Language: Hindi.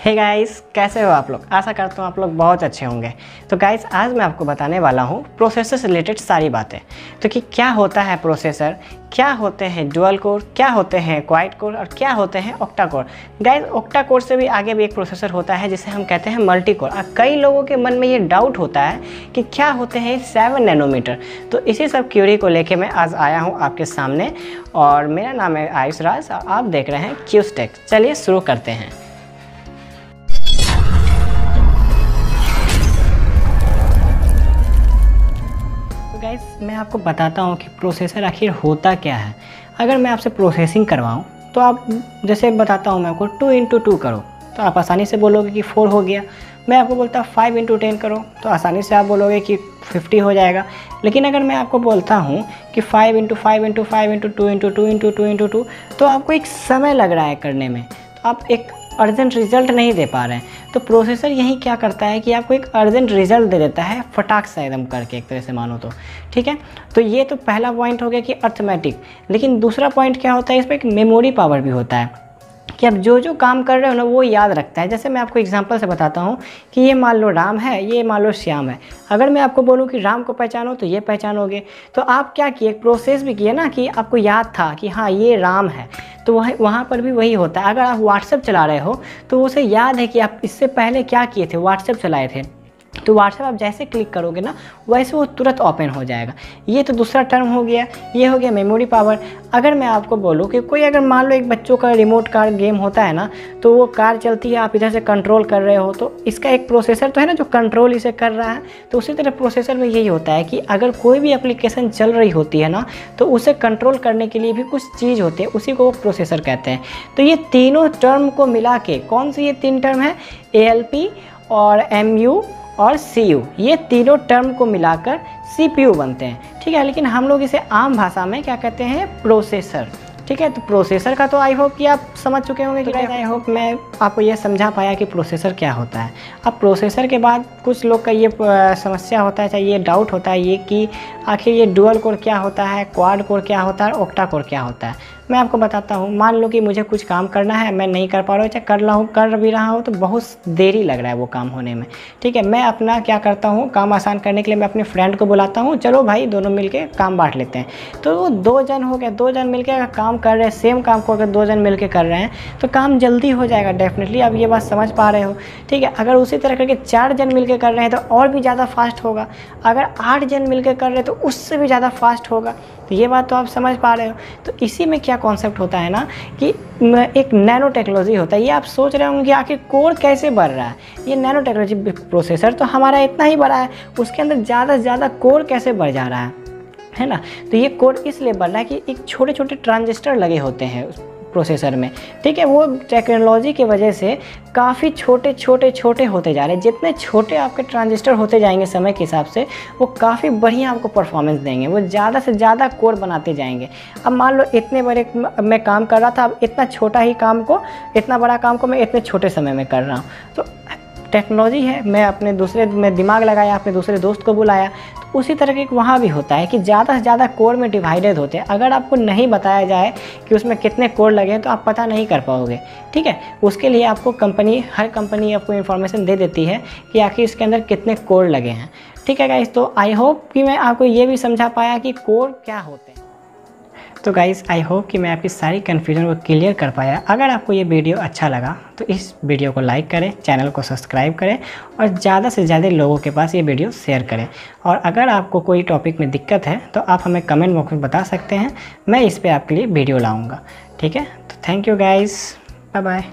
हे गाइस, कैसे हो आप लोग। आशा करता हूँ आप लोग बहुत अच्छे होंगे। तो गाइस, आज मैं आपको बताने वाला हूँ प्रोसेसर से रिलेटेड सारी बातें। तो कि क्या होता है प्रोसेसर, क्या होते हैं डुअल कोर, क्या होते हैं क्वाड कोर और क्या होते हैं octa core. Guys, octa core से भी आगे भी एक प्रोसेसर होता है जिसे हम कहते हैं मल्टी कोर। और कई लोगों के मन में ये डाउट होता है कि क्या होते हैं 7 नैनोमीटर। तो इसी सब क्यूरी को लेके मैं आज आया हूँ आपके सामने और मेरा नाम है आयुष राज और आप देख रहे हैं क्यूज टेक। चलिए शुरू करते हैं। गाइस, मैं आपको बताता हूँ कि प्रोसेसर आखिर होता क्या है। अगर मैं आपसे प्रोसेसिंग करवाऊँ तो आप जैसे बताता हूँ मैं आपको 2x2 करो तो आप आसानी से बोलोगे कि 4 हो गया। मैं आपको बोलता 5x10 करो तो आसानी से आप बोलोगे कि 50 हो जाएगा। लेकिन अगर मैं आपको बोलता हूँ कि 5x5x5x2x2x2x2 तो आपको एक समय लग रहा है करने में, तो आप एक अर्जेंट रिज़ल्ट नहीं दे पा रहे हैं। तो प्रोसेसर यही क्या करता है कि आपको एक अर्जेंट रिज़ल्ट दे देता है फटाक से एकदम करके, एक तरह से मानो तो। ठीक है, तो ये तो पहला पॉइंट हो गया कि अर्थमेटिक। लेकिन दूसरा पॉइंट क्या होता है, इस पर एक मेमोरी पावर भी होता है कि आप जो जो काम कर रहे हो ना वो याद रखता है। जैसे मैं आपको एग्जांपल से बताता हूँ कि ये मान लो राम है, ये मान लो श्याम है। अगर मैं आपको बोलूँ कि राम को पहचानो तो ये पहचानोगे। तो आप क्या किए, प्रोसेस भी किए ना कि आपको याद था कि हाँ ये राम है। तो वहाँ पर भी वही होता है। अगर आप व्हाट्सएप चला रहे हो तो उसे याद है कि आप इससे पहले क्या किए थे, व्हाट्सएप चलाए थे। तो व्हाट्सएप आप जैसे क्लिक करोगे ना वैसे वो तुरंत ओपन हो जाएगा। ये तो दूसरा टर्म हो गया, ये हो गया मेमोरी पावर। अगर मैं आपको बोलूँ कि कोई अगर मान लो एक बच्चों का रिमोट कार गेम होता है ना, तो वो कार चलती है, आप इधर से कंट्रोल कर रहे हो, तो इसका एक प्रोसेसर तो है ना जो कंट्रोल इसे कर रहा है। तो उसी तरह प्रोसेसर में यही होता है कि अगर कोई भी एप्लीकेशन चल रही होती है ना तो उसे कंट्रोल करने के लिए भी कुछ चीज़ होती है, उसी को वो प्रोसेसर कहते हैं। तो ये तीनों टर्म को मिला के, कौन सी ये 3 टर्म है, ALP और MU और CU, ये तीनों टर्म को मिलाकर CPU बनते हैं। ठीक है, लेकिन हम लोग इसे आम भाषा में क्या कहते हैं, प्रोसेसर। ठीक है, तो प्रोसेसर का तो आई होप कि आप समझ चुके होंगे कि आई होप मैं आपको ये समझा पाया कि प्रोसेसर क्या होता है। अब प्रोसेसर के बाद कुछ लोग का ये समस्या होता है, चाहे ये डाउट होता है ये कि आखिर ये डुअल कोर क्या होता है, क्वाड कोर क्या होता है, ऑक्टा कोर क्या होता है। मैं आपको बताता हूँ। मान लो कि मुझे कुछ काम करना है, मैं नहीं कर पा रहा हूँ, चाहे कर भी रहा हूँ तो बहुत देरी लग रहा है वो काम होने में। ठीक है, मैं अपना क्या करता हूँ, काम आसान करने के लिए मैं अपने फ्रेंड को बुलाता हूँ, चलो भाई दोनों मिलके काम बांट लेते हैं। तो वो 2 जन हो गया, 2 जन मिलके अगर काम कर रहे हैं, सेम काम को अगर 2 जन मिलके कर रहे हैं तो काम जल्दी हो जाएगा डेफिनेटली। आप ये बात समझ पा रहे हो। ठीक है, अगर उसी तरह करके 4 जन मिलके कर रहे हैं तो और भी ज़्यादा फास्ट होगा। अगर 8 जन मिलके कर रहे हैं तो उससे भी ज़्यादा फास्ट होगा। तो ये बात तो आप समझ पा रहे हो। तो इसी में क्या कॉन्सेप्ट होता है ना कि एक नैनो टेक्नोलॉजी होता है। ये आप सोच रहे होंगे कि आखिर कोर कैसे बढ़ रहा है। ये नैनो टेक्नोलॉजी प्रोसेसर तो हमारा इतना ही बड़ा है, उसके अंदर ज़्यादा से ज़्यादा कोर कैसे बढ़ जा रहा है ना। तो ये कोर इसलिए बढ़ रहा है कि एक छोटे छोटे ट्रांजिस्टर लगे होते हैं प्रोसेसर में। ठीक है, वो टेक्नोलॉजी की वजह से काफ़ी छोटे होते जा रहे हैं। जितने छोटे आपके ट्रांजिस्टर होते जाएंगे समय के हिसाब से वो काफ़ी बढ़िया आपको परफॉर्मेंस देंगे, वो ज़्यादा से ज़्यादा कोर बनाते जाएंगे। अब मान लो इतने बड़े मैं काम कर रहा था, अब इतना छोटा ही काम को, इतना बड़ा काम को मैं इतने छोटे समय में कर रहा हूँ। तो टेक्नोलॉजी है। मैं दिमाग लगाया, अपने दूसरे दोस्त को बुलाया। तो उसी तरह के वहाँ भी होता है कि ज़्यादा से ज़्यादा कोर में डिवाइडेड होते हैं। अगर आपको नहीं बताया जाए कि उसमें कितने कोर लगे हैं तो आप पता नहीं कर पाओगे। ठीक है, उसके लिए आपको हर कंपनी आपको इन्फॉर्मेशन दे देती है कि आखिर इसके अंदर कितने कोर लगे हैं। ठीक है गाइस, तो आई होप कि मैं आपको ये भी समझा पाया कि कोर क्या होते हैं। तो गाइस, आई होप कि मैं आपकी सारी कन्फ्यूजन को क्लियर कर पाया। अगर आपको ये वीडियो अच्छा लगा तो इस वीडियो को लाइक करें, चैनल को सब्सक्राइब करें और ज़्यादा से ज़्यादा लोगों के पास ये वीडियो शेयर करें। और अगर आपको कोई टॉपिक में दिक्कत है तो आप हमें कमेंट बॉक्स में बता सकते हैं, मैं इस पर आपके लिए वीडियो लाऊँगा। ठीक है, तो thank you guys, bye bye.